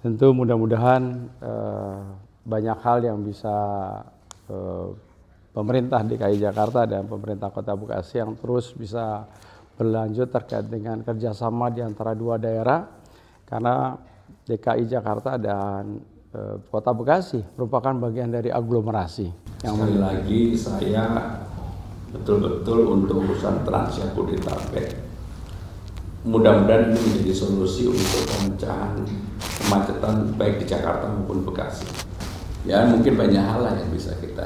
Tentu mudah-mudahan banyak hal yang bisa pemerintah DKI Jakarta dan pemerintah Kota Bekasi yang terus bisa berlanjut terkait dengan kerjasama di antara dua daerah, karena DKI Jakarta dan Kota Bekasi merupakan bagian dari aglomerasi. Sekali lagi saya betul-betul untuk urusan Trans Jabodetabek, mudah-mudahan ini menjadi solusi untuk pemecahan kemacetan baik di Jakarta maupun Bekasi. Ya mungkin banyak hal lah yang bisa kita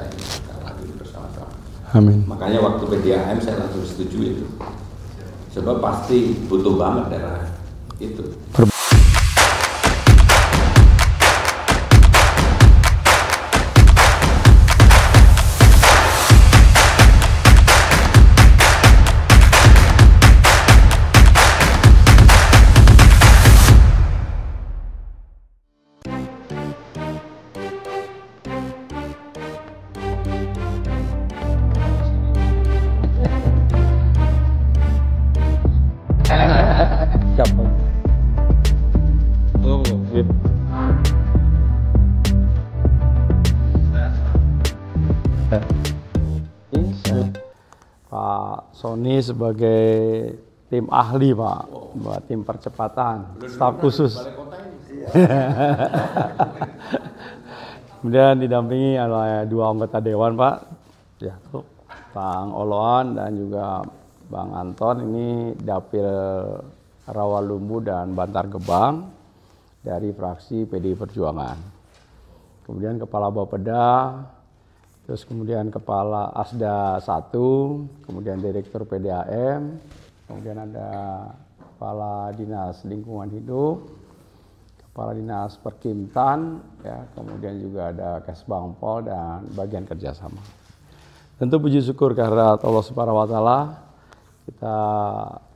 lalui bersama-sama. Amin. Makanya waktu PDAM saya langsung setuju itu, sebab pasti butuh banget daerah itu. Pak Sony sebagai tim ahli, Pak, buat tim percepatan, staf khusus. Kemudian didampingi oleh dua anggota dewan, Pak, ya, Bang Oloan dan juga Bang Anton. Ini Dapil Rawalumbu dan Bantar Gebang dari fraksi PDI Perjuangan. Kemudian Kepala Bapeda, terus kemudian Kepala Asda 1, kemudian Direktur PDAM, kemudian ada Kepala Dinas Lingkungan Hidup, Kepala Dinas Perkintan, ya, kemudian juga ada Kesbangpol dan bagian kerjasama. Tentu puji syukur kehadirat Allah Subhanahu wa Ta'ala,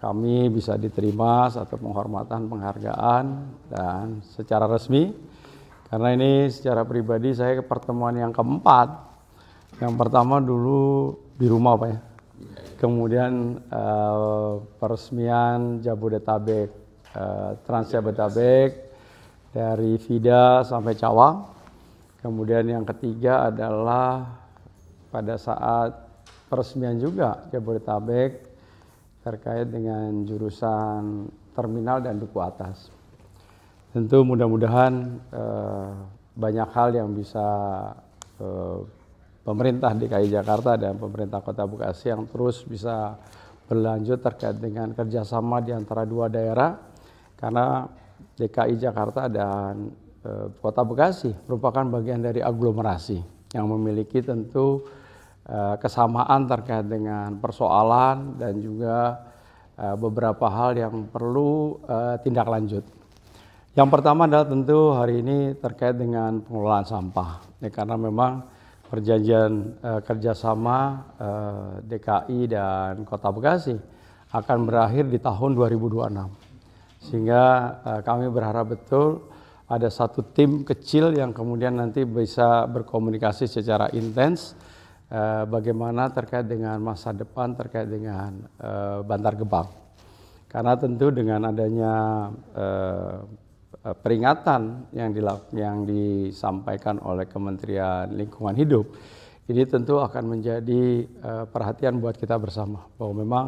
kami bisa diterima satu penghormatan, penghargaan dan secara resmi, karena ini secara pribadi saya ke pertemuan yang keempat. Yang pertama dulu di rumah, Pak, ya. Kemudian peresmian Jabodetabek, Trans Jabodetabek dari Vida sampai Cawang. Kemudian yang ketiga adalah pada saat peresmian juga Jabodetabek terkait dengan jurusan terminal dan duku atas. Tentu mudah-mudahan banyak hal yang bisa pemerintah DKI Jakarta dan pemerintah Kota Bekasi yang terus bisa berlanjut terkait dengan kerjasama di antara dua daerah, karena DKI Jakarta dan Kota Bekasi merupakan bagian dari aglomerasi yang memiliki tentu kesamaan terkait dengan persoalan dan juga beberapa hal yang perlu tindak lanjut. Yang pertama adalah tentu hari ini terkait dengan pengelolaan sampah, ya, karena memang perjanjian kerjasama DKI dan Kota Bekasi akan berakhir di tahun 2026. Sehingga kami berharap betul ada satu tim kecil yang kemudian nanti bisa berkomunikasi secara intens bagaimana terkait dengan masa depan terkait dengan Bantar Gebang. Karena tentu dengan adanya peringatan yang disampaikan oleh Kementerian Lingkungan Hidup, ini tentu akan menjadi perhatian buat kita bersama, bahwa memang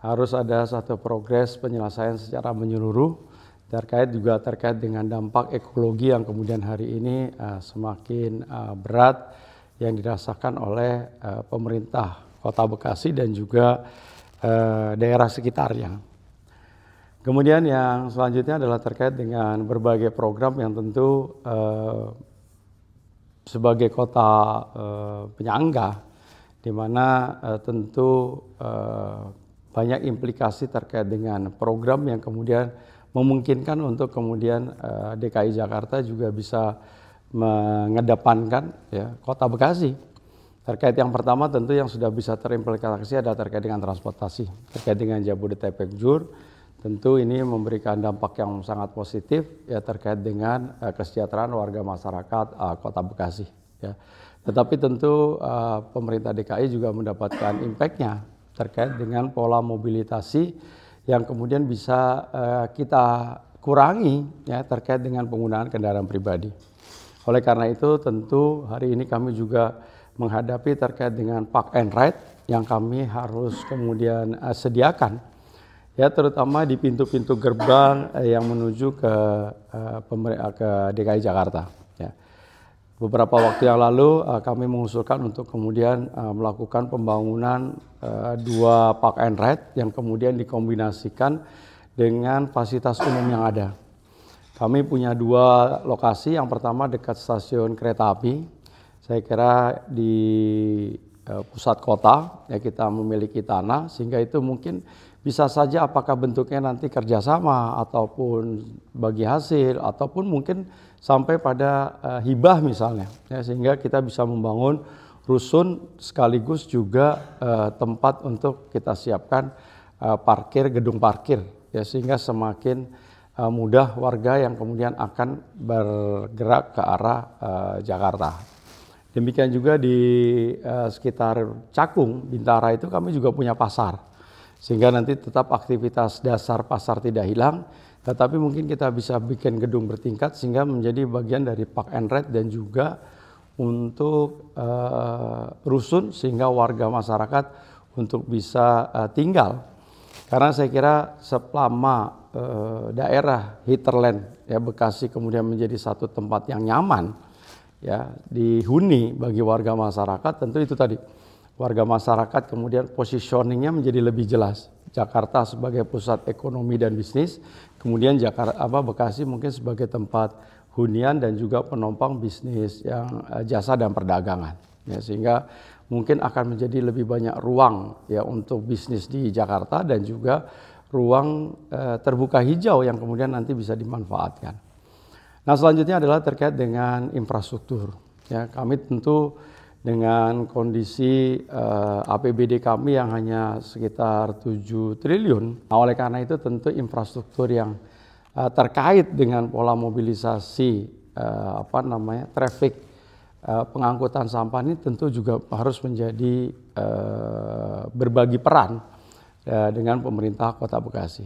harus ada satu progres penyelesaian secara menyeluruh terkait dengan dampak ekologi yang kemudian hari ini semakin berat yang dirasakan oleh pemerintah Kota Bekasi dan juga daerah sekitarnya. Kemudian yang selanjutnya adalah terkait dengan berbagai program yang tentu sebagai kota penyangga, di mana tentu banyak implikasi terkait dengan program yang kemudian memungkinkan untuk kemudian DKI Jakarta juga bisa mengedepankan, ya, Kota Bekasi. Terkait yang pertama tentu yang sudah bisa terimplementasi adalah terkait dengan transportasi, terkait dengan Jabodetabek Jur. Tentu ini memberikan dampak yang sangat positif, ya, terkait dengan kesejahteraan warga masyarakat Kota Bekasi, ya. Tetapi tentu pemerintah DKI juga mendapatkan impact-nya terkait dengan pola mobilitasi yang kemudian bisa kita kurangi ya terkait dengan penggunaan kendaraan pribadi. Oleh karena itu tentu hari ini kami juga menghadapi terkait dengan park and ride yang kami harus kemudian sediakan ya, terutama di pintu-pintu gerbang yang menuju ke DKI Jakarta. Ya. Beberapa waktu yang lalu kami mengusulkan untuk kemudian melakukan pembangunan 2 park and ride yang kemudian dikombinasikan dengan fasilitas umum yang ada. Kami punya 2 lokasi, yang pertama dekat stasiun kereta api. Saya kira di pusat kota ya kita memiliki tanah, sehingga itu mungkin bisa saja apakah bentuknya nanti kerjasama ataupun bagi hasil ataupun mungkin sampai pada hibah misalnya ya, sehingga kita bisa membangun rusun sekaligus juga tempat untuk kita siapkan parkir, gedung parkir ya, sehingga semakin mudah warga yang kemudian akan bergerak ke arah Jakarta. Demikian juga di sekitar Cakung, Bintara itu kami juga punya pasar, sehingga nanti tetap aktivitas dasar pasar tidak hilang, tetapi mungkin kita bisa bikin gedung bertingkat sehingga menjadi bagian dari park and ride dan juga untuk rusun sehingga warga masyarakat untuk bisa tinggal. Karena saya kira selama daerah hinterland ya Bekasi kemudian menjadi satu tempat yang nyaman ya dihuni bagi warga masyarakat, tentu itu tadi warga masyarakat kemudian positioningnya menjadi lebih jelas. Jakarta sebagai pusat ekonomi dan bisnis, kemudian Bekasi mungkin sebagai tempat hunian dan juga penopang bisnis yang jasa dan perdagangan. Ya, sehingga mungkin akan menjadi lebih banyak ruang ya untuk bisnis di Jakarta dan juga ruang terbuka hijau yang kemudian nanti bisa dimanfaatkan. Nah, selanjutnya adalah terkait dengan infrastruktur. Ya, kami tentu dengan kondisi APBD kami yang hanya sekitar 7 triliun. Nah, oleh karena itu tentu infrastruktur yang terkait dengan pola mobilisasi traffic pengangkutan sampah ini tentu juga harus menjadi berbagi peran dengan pemerintah Kota Bekasi.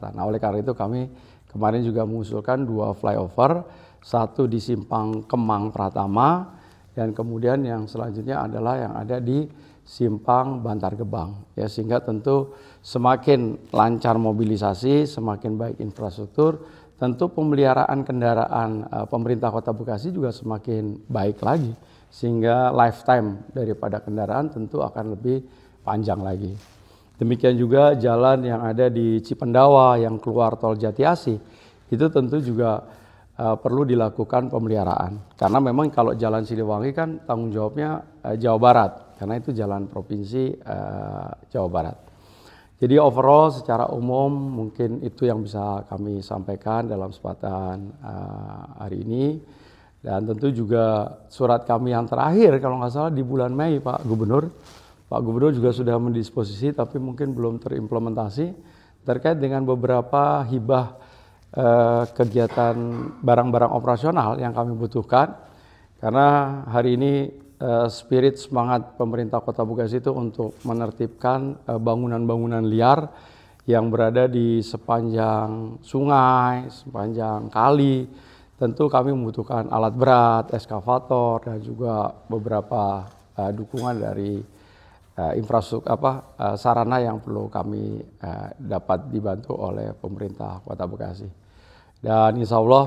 Nah, oleh karena itu kami kemarin juga mengusulkan 2 flyover, satu di Simpang Kemang Pratama, dan kemudian yang selanjutnya adalah yang ada di Simpang Bantar Gebang. Ya, sehingga tentu semakin lancar mobilisasi, semakin baik infrastruktur, tentu pemeliharaan kendaraan pemerintah Kota Bekasi juga semakin baik lagi. Sehingga lifetime daripada kendaraan tentu akan lebih panjang lagi. Demikian juga jalan yang ada di Cipendawa yang keluar tol Jatiasi, itu tentu juga perlu dilakukan pemeliharaan. Karena memang kalau jalan Siliwangi kan tanggung jawabnya Jawa Barat, karena itu jalan provinsi Jawa Barat. Jadi overall secara umum mungkin itu yang bisa kami sampaikan dalam kesempatan hari ini. Dan tentu juga surat kami yang terakhir kalau nggak salah di bulan Mei Pak Gubernur juga sudah mendisposisi tapi mungkin belum terimplementasi terkait dengan beberapa hibah kegiatan barang-barang operasional yang kami butuhkan. Karena hari ini spirit semangat pemerintah Kota Bekasi itu untuk menertibkan bangunan-bangunan liar yang berada di sepanjang sungai, sepanjang kali. Tentu kami membutuhkan alat berat, eskavator, dan juga beberapa dukungan dari infrastruktur sarana yang perlu kami dapat dibantu oleh pemerintah Kota Bekasi. Dan insya Allah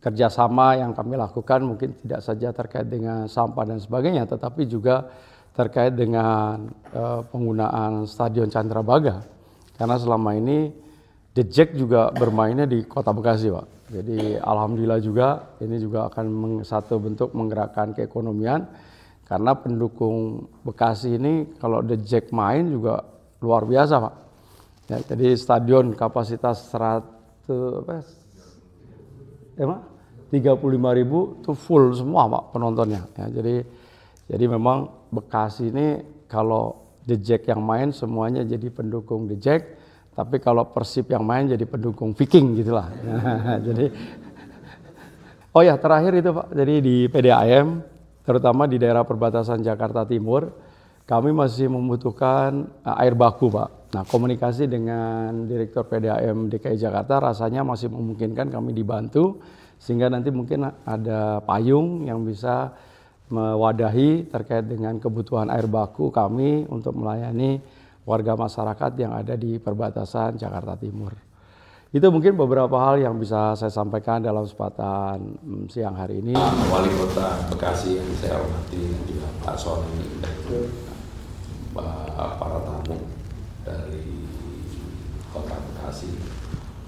kerjasama yang kami lakukan mungkin tidak saja terkait dengan sampah dan sebagainya, tetapi juga terkait dengan penggunaan Stadion Candrabaga. Karena selama ini The Jack juga bermainnya di Kota Bekasi, Pak. Jadi alhamdulillah juga ini juga akan satu bentuk menggerakkan keekonomian. Karena pendukung Bekasi ini kalau The Jack main juga luar biasa, Pak. Ya, jadi stadion kapasitas 35.000 itu full semua, Pak, penontonnya. Ya, jadi memang Bekasi ini kalau The Jack yang main semuanya jadi pendukung The Jack, tapi kalau Persib yang main jadi pendukung Viking gitulah. Jadi oh ya terakhir itu Pak, jadi di PDAM terutama di daerah perbatasan Jakarta Timur kami masih membutuhkan air baku, Pak. Nah, komunikasi dengan Direktur PDAM DKI Jakarta rasanya masih memungkinkan kami dibantu, sehingga nanti mungkin ada payung yang bisa mewadahi terkait dengan kebutuhan air baku kami untuk melayani warga masyarakat yang ada di perbatasan Jakarta Timur. Itu mungkin beberapa hal yang bisa saya sampaikan dalam kesempatan siang hari ini. Wali Kota Bekasi yang saya hormati, juga Pak Sony dan para tamu dari Kota Bekasi.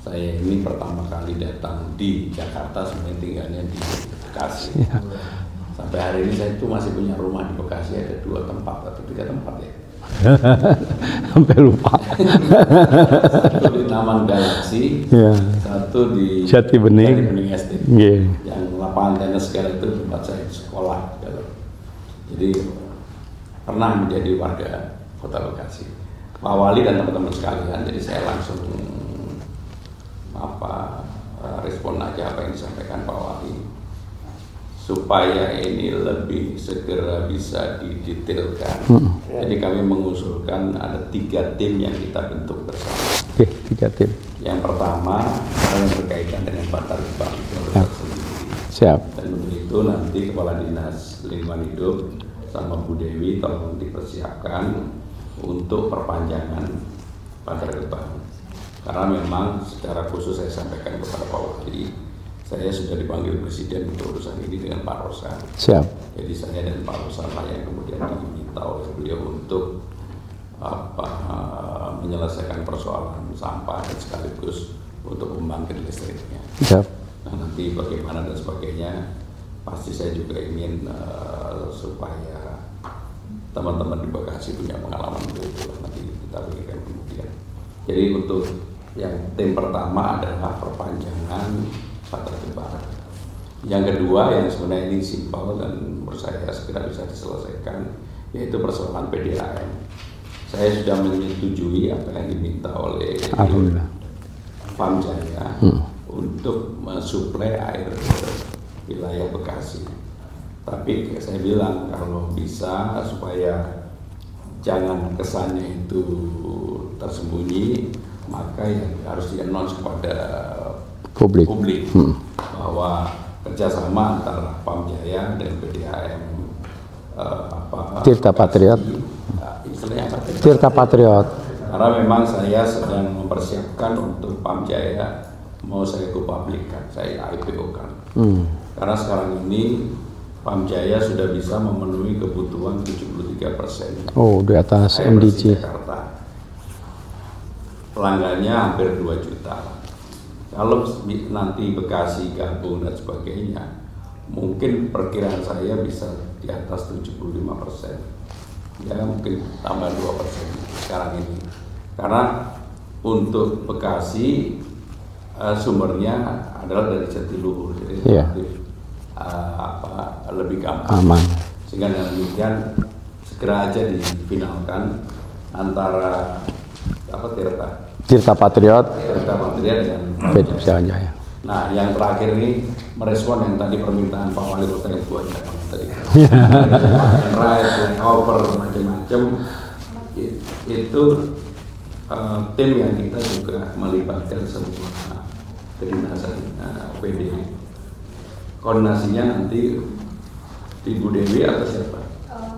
Saya ini pertama kali datang di Jakarta, sebenarnya tinggalnya di Bekasi. Ya. Sampai hari ini saya itu masih punya rumah di Bekasi, ada 2 tempat atau 3 tempat ya. Sampai lupa. Satu di Taman Galaksi, ya. Satu di Jati Bening Estate. Yeah. Yang lapangan tenis sekarang itu tempat saya sekolah. Jadi pernah menjadi warga Kota Bekasi. Pak Wali dan teman-teman sekalian, jadi saya langsung respon aja apa yang disampaikan Pak Wali, supaya ini lebih segera bisa didetailkan. Jadi kami mengusulkan ada 3 tim yang kita bentuk bersama. Oke, 3 tim. Yang pertama yang berkaitan dengan Bantar Gebang sendiri. Siap. Dan untuk itu nanti Kepala Dinas Lingkungan Hidup sama Bu Dewi tolong dipersiapkan untuk perpanjangan Bantar Gebang. Karena memang secara khusus saya sampaikan kepada Pak Wali, saya sudah dipanggil Presiden untuk urusan ini dengan Pak Rosan. Siap. Jadi saya dan Pak Rosan lah yang kemudian diminta oleh beliau untuk menyelesaikan persoalan sampah dan sekaligus untuk membangkit listriknya. Siap. Nah, nanti bagaimana dan sebagainya, pasti saya juga ingin supaya teman-teman di Bekasi punya pengalaman itu, nanti kita berikan kemudian. Jadi untuk yang tim pertama adalah perpanjangan Bantar Gebang. Yang kedua yang sebenarnya ini simpel dan menurut saya segera bisa diselesaikan, yaitu persoalan PDAM. Saya sudah menyetujui apa yang diminta oleh Pam Jaya untuk mensuplai air ke wilayah Bekasi. Tapi saya bilang kalau bisa supaya jangan kesannya itu tersembunyi, maka yang harus di-announce kepada publik bahwa kerjasama antara Pam Jaya dan PDAM Tirta Patriot. Tirta Patriot. Karena memang saya sedang mempersiapkan untuk Pam Jaya mau saya go publikkan, saya IPO-kan. Karena sekarang ini Pam Jaya sudah bisa memenuhi kebutuhan 73%. Oh, di atas MDG. Jakarta. Pelanggannya hampir 2 juta. Kalau nanti Bekasi gabung dan sebagainya, mungkin perkiraan saya bisa di atas 75%. Ya mungkin tambah 2% sekarang ini. Karena untuk Bekasi sumbernya adalah dari Jatiluhur, jadi lebih gampang. Aman. Sehingga dengan demikian segera aja difinalkan antara Tirta Patriot dan PDAM Jaya. Nah, yang terakhir ini merespon yang tadi permintaan Pak Wali Kota yang banyak tadi. Right, over macam-macam itu tim yang kita juga melibatkan semua kedinasan PD. Koordinasinya nanti Ibu Dewi atau siapa?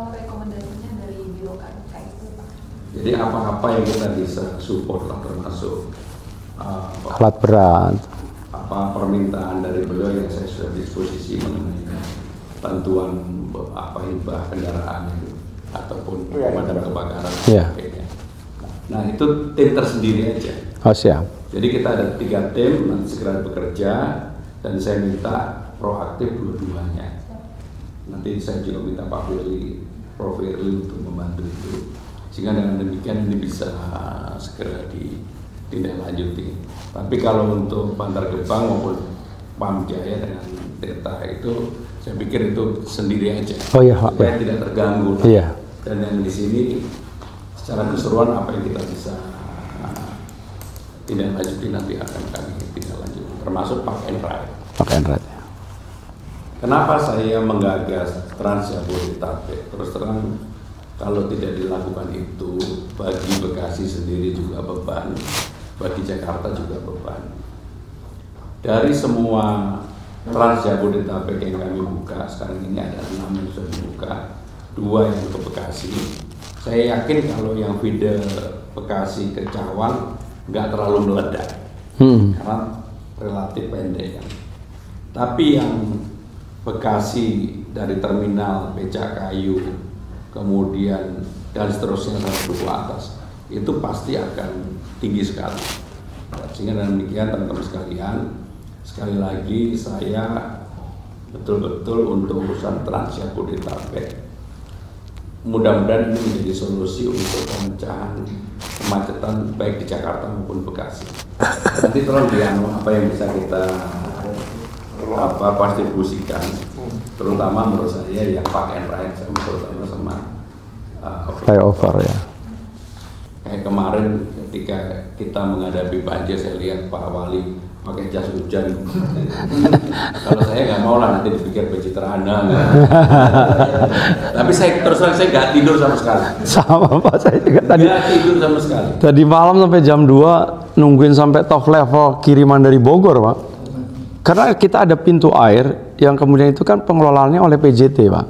Rekomendasinya dari Biro KPK itu, Pak. Jadi apa-apa yang kita bisa support lah, termasuk alat berat, permintaan dari beliau yang saya sudah disposisi mengenai bantuan hibah kendaraan ataupun pemadam kebakaran. Nah itu tim tersendiri aja. Oh siap. Jadi kita ada 3 tim nanti segera bekerja dan saya minta proaktif dua-duanya. Nanti saya juga minta Pak Firly, Prof. Firly untuk membantu itu. Sehingga dengan demikian ini bisa segera ditindaklanjuti. Tapi kalau untuk Bantar Gebang maupun Pam Jaya dengan Tirta itu, saya pikir itu sendiri aja. Oh iya, supaya tidak terganggu. Iya. Dan yang di sini secara keseluruhan apa yang kita bisa tindak lanjuti nanti akan kami tindak lanjuti, termasuk Park and Ride. Park and Ride. Kenapa saya menggagas Trans Jabodetabek? Terus terang kalau tidak dilakukan itu, bagi Bekasi sendiri juga beban, bagi Jakarta juga beban. Dari semua Trans Jabodetabek yang kami buka, sekarang ini ada 6 yang sudah dibuka, 2 yang ke Bekasi. Saya yakin kalau yang feeder Bekasi ke Cawang nggak terlalu meledak, karena relatif pendek kan. Tapi yang Bekasi dari terminal Becakayu, kemudian dan seterusnya sampai Duku Atas, itu pasti akan tinggi sekali. Sehingga dengan demikian teman-teman sekalian, sekali lagi saya betul-betul untuk urusan Trans Jabodetabek, mudah-mudahan ini menjadi solusi untuk pemecahan kemacetan baik di Jakarta maupun Bekasi. Nanti tolong apa yang bisa kita distribusikan, terutama menurut saya yang Park and Ride, terutama sama flyover ya. Kayak kemarin ketika kita menghadapi banjir, saya lihat Pak Wali pakai jas hujan. Kalau saya nggak mau lah, nanti dipikir pencitraan. Tapi saya terus terang saya nggak tidur sama sekali. Sama Pak, saya juga tadi Nggak tidur sama sekali. tadi malam sampai jam 2 nungguin sampai top level kiriman dari Bogor, Pak. Karena kita ada pintu air yang kemudian itu kan pengelolaannya oleh PJT, Pak.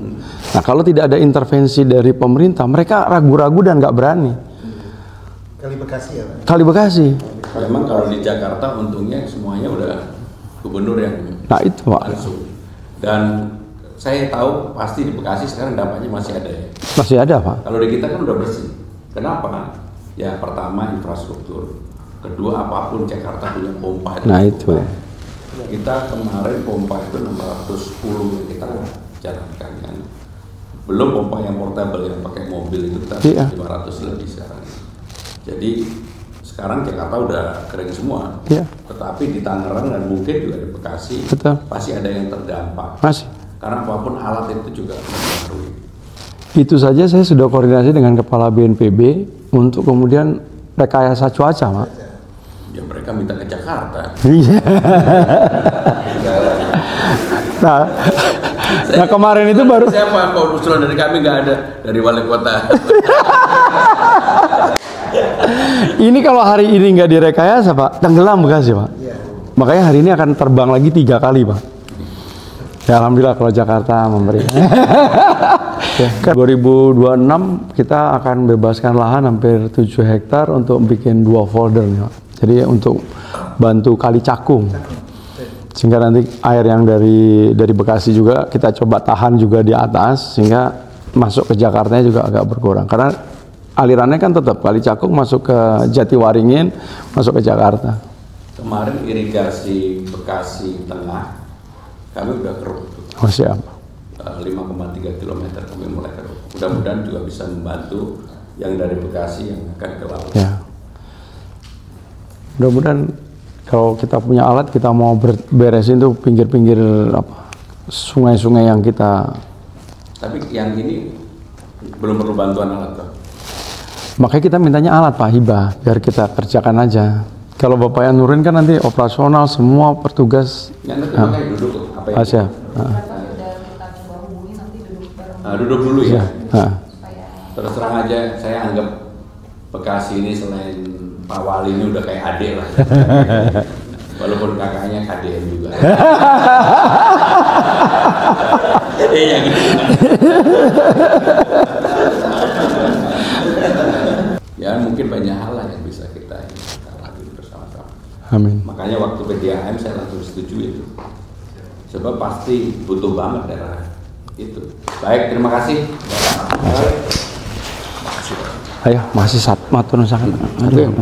Nah, kalau tidak ada intervensi dari pemerintah, mereka ragu-ragu dan nggak berani. Kali Bekasi ya, Pak? Kali Bekasi. Memang kalau di Jakarta untungnya semuanya udah gubernur yang Nah, itu, Pak. langsung. Dan saya tahu pasti di Bekasi sekarang dampaknya masih ada ya. Masih ada, Pak. Kalau di kita kan udah bersih. Kenapa? Ya pertama infrastruktur. Kedua apapun Jakarta punya pompa. Nah, itu. Kita kemarin pompa itu 610 yang kita jalankan kan. Belum pompa yang portable yang pakai mobil itu kita Iya. 500 lebih sekarang. Jadi sekarang Jakarta udah kering semua. Iya. Tetapi di Tangerang dan mungkin juga di Bekasi Betul. pasti ada yang terdampak. Masih. Karena apapun alat itu juga mempengaruhi. Itu saja saya sudah koordinasi dengan Kepala BNPB untuk kemudian rekayasa cuaca, Pak. Ya mereka minta ke Jakarta. Iya. nah kemarin itu baru Siapa kalau usulan dari kami nggak ada, dari wali kota. ini kalau hari ini nggak direkayasa, Pak, tenggelam Bekasi, Pak. Makanya hari ini akan terbang lagi 3 kali, Pak. Ya alhamdulillah kalau Jakarta memberi. 2026 kita akan bebaskan lahan hampir 7 hektar untuk bikin 2 folder nih, Pak. Jadi untuk bantu Kali Cakung. Sehingga nanti air yang dari Bekasi juga kita coba tahan juga di atas sehingga masuk ke Jakarta juga agak berkurang. Karena alirannya kan tetap Kali Cakung masuk ke Jatiwaringin, masuk ke Jakarta. Kemarin irigasi Bekasi Tengah kami udah keruk. Oh siap. 5,3 km kami mulai keruk. Mudah-mudahan juga bisa membantu yang dari Bekasi yang akan ke laut. Ya. Mudah-mudahan kalau kita punya alat, kita mau beresin tuh pinggir-pinggir sungai-sungai yang kita. Tapi yang ini belum perlu bantuan alat, Pak. Makanya kita mintanya alat, Pak, hibah biar kita kerjakan aja. Kalau Bapak yang nurin kan nanti operasional semua petugas. Ya, nanti makanya duduk tuh, apa yang Siap. Udah kita coba hubungi nanti duduk bareng. duduk dulu ya. Supaya Terus terang aja, saya anggap Bekasi ini selain Pak Wali ini udah kayak adik lah. Walaupun kakaknya KDM juga. Iya gitu. Ya mungkin banyak hal lah yang bisa kita lakukan bersama-sama. Amin. Makanya waktu PDAM saya langsung setuju itu. Sebab pasti butuh banget daerah itu. Baik, terima kasih. Ayo, masih matur sangat. Aduh.